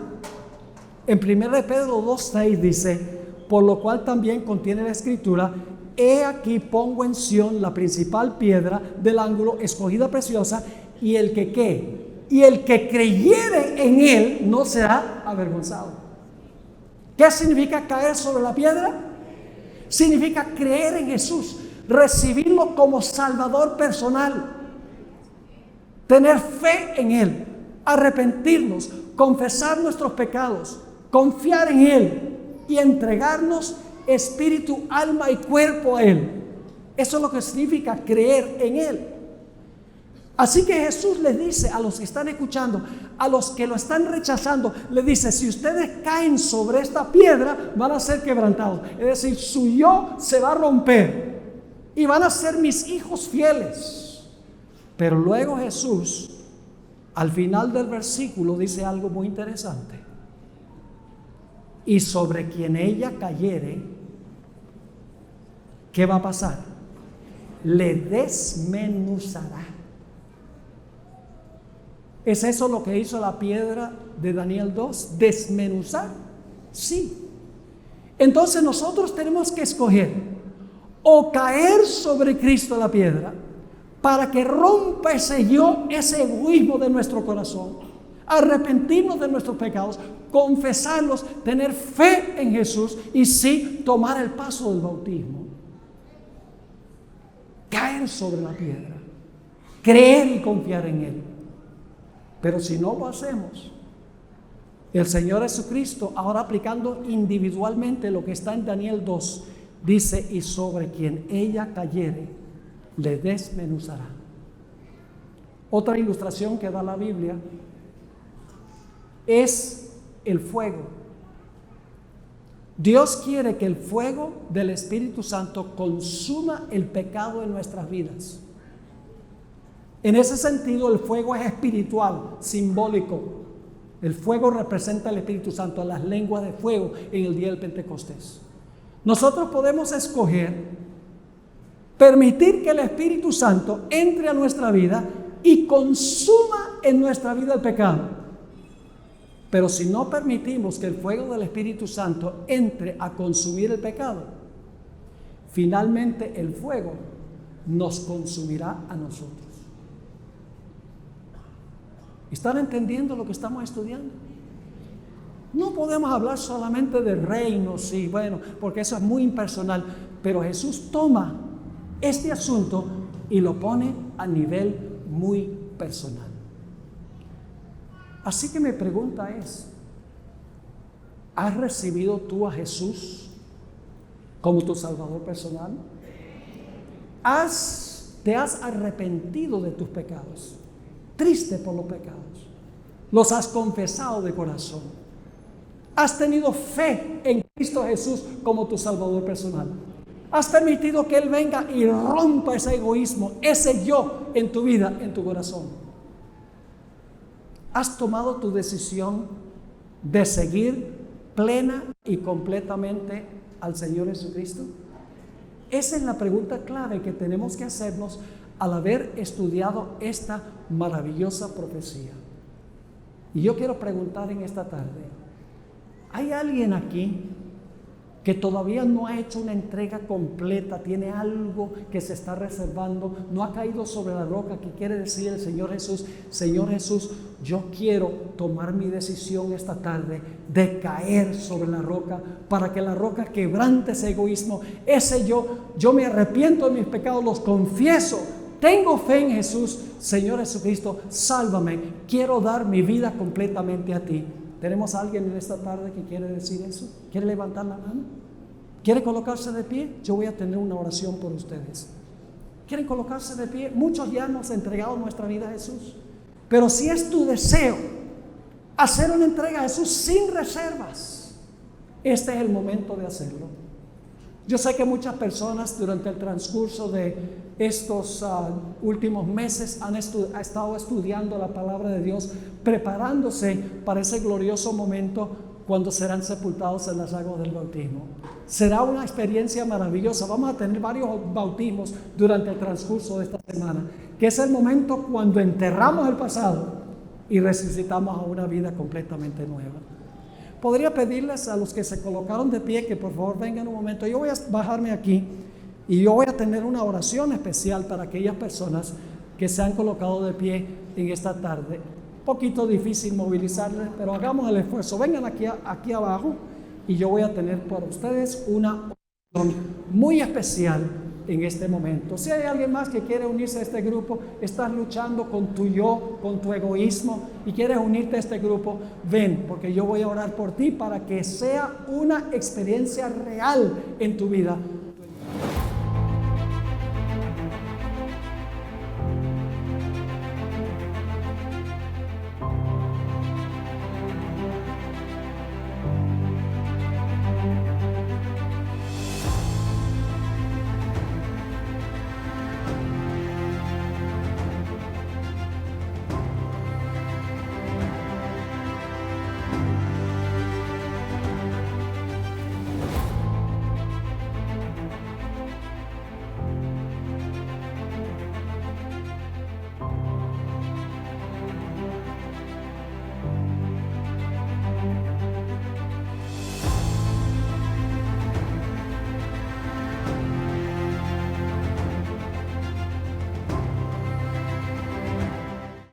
En 1 Pedro 2:6 dice: por lo cual también contiene la escritura: he aquí pongo en Sión la principal piedra del ángulo, escogida preciosa, y el que ¿qué? Y el que creyere en él no será avergonzado. ¿Qué significa caer sobre la piedra? Significa creer en Jesús, recibirlo como Salvador personal, tener fe en Él, arrepentirnos, confesar nuestros pecados, confiar en Él y entregarnos espíritu, alma y cuerpo a Él. Eso es lo que significa creer en Él. Así que Jesús les dice a los que están escuchando, a los que lo están rechazando, les dice: si ustedes caen sobre esta piedra, van a ser quebrantados. Es decir, su yo se va a romper y van a ser mis hijos fieles. Pero luego Jesús, al final del versículo, dice algo muy interesante: y sobre quien ella cayere, ¿qué va a pasar? Le desmenuzará. ¿Es eso lo que hizo la piedra de Daniel 2? ¿Desmenuzar? Sí. Entonces nosotros tenemos que escoger o caer sobre Cristo la piedra para que rompa ese yo, ese egoísmo de nuestro corazón, arrepentirnos de nuestros pecados, confesarlos, tener fe en Jesús y sí tomar el paso del bautismo. Caer sobre la piedra, creer y confiar en Él. Pero si no lo hacemos, el Señor Jesucristo, ahora aplicando individualmente lo que está en Daniel 2, dice: y sobre quien ella cayere, le desmenuzará. Otra ilustración que da la Biblia es el fuego. Dios quiere que el fuego del Espíritu Santo consuma el pecado en nuestras vidas. En ese sentido, el fuego es espiritual, simbólico. El fuego representa al Espíritu Santo, las lenguas de fuego en el día del Pentecostés. Nosotros podemos escoger permitir que el Espíritu Santo entre a nuestra vida y consuma en nuestra vida el pecado. Pero si no permitimos que el fuego del Espíritu Santo entre a consumir el pecado, finalmente el fuego nos consumirá a nosotros. ¿Están entendiendo lo que estamos estudiando? No podemos hablar solamente de reinos, y bueno, porque eso es muy impersonal, pero Jesús toma este asunto y lo pone a nivel muy personal. Así que mi pregunta es: ¿Has recibido tú a Jesús como tu Salvador personal? ¿Te has arrepentido de tus pecados? Triste por los pecados. ¿Los has confesado de corazón? ¿Has tenido fe en Cristo Jesús como tu Salvador personal? ¿Has permitido que Él venga y rompa ese egoísmo, ese yo en tu vida, en tu corazón? ¿Has tomado tu decisión de seguir plena y completamente al Señor Jesucristo? Esa es la pregunta clave que tenemos que hacernos al haber estudiado esta maravillosa profecía. Y yo quiero preguntar en esta tarde, ¿hay alguien aquí que todavía no ha hecho una entrega completa, tiene algo que se está reservando, no ha caído sobre la roca, que quiere decir el Señor Jesús, Señor Jesús, yo quiero tomar mi decisión esta tarde de caer sobre la roca, para que la roca quebrante ese egoísmo, ese yo me arrepiento de mis pecados, los confieso, tengo fe en Jesús, Señor Jesucristo, sálvame, quiero dar mi vida completamente a ti. ¿Tenemos a alguien en esta tarde que quiere decir eso? ¿Quiere levantar la mano? ¿Quiere colocarse de pie? Yo voy a tener una oración por ustedes. ¿Quieren colocarse de pie? Muchos ya hemos entregado nuestra vida a Jesús. Pero si es tu deseo hacer una entrega a Jesús sin reservas, este es el momento de hacerlo. Yo sé que muchas personas durante el transcurso de estos últimos meses han estado estudiando la palabra de Dios, preparándose para ese glorioso momento cuando serán sepultados en las aguas del bautismo. Será una experiencia maravillosa. Vamos a tener varios bautismos durante el transcurso de esta semana, que es el momento cuando enterramos el pasado y resucitamos a una vida completamente nueva. Podría pedirles a los que se colocaron de pie que por favor vengan un momento. Yo voy a bajarme aquí y yo voy a tener una oración especial para aquellas personas que se han colocado de pie en esta tarde. Un poquito difícil movilizarles, pero hagamos el esfuerzo. Vengan aquí abajo y yo voy a tener para ustedes una oración muy especial en este momento. Si hay alguien más que quiere unirse a este grupo, estás luchando con tu yo, con tu egoísmo y quieres unirte a este grupo, ven, porque yo voy a orar por ti para que sea una experiencia real en tu vida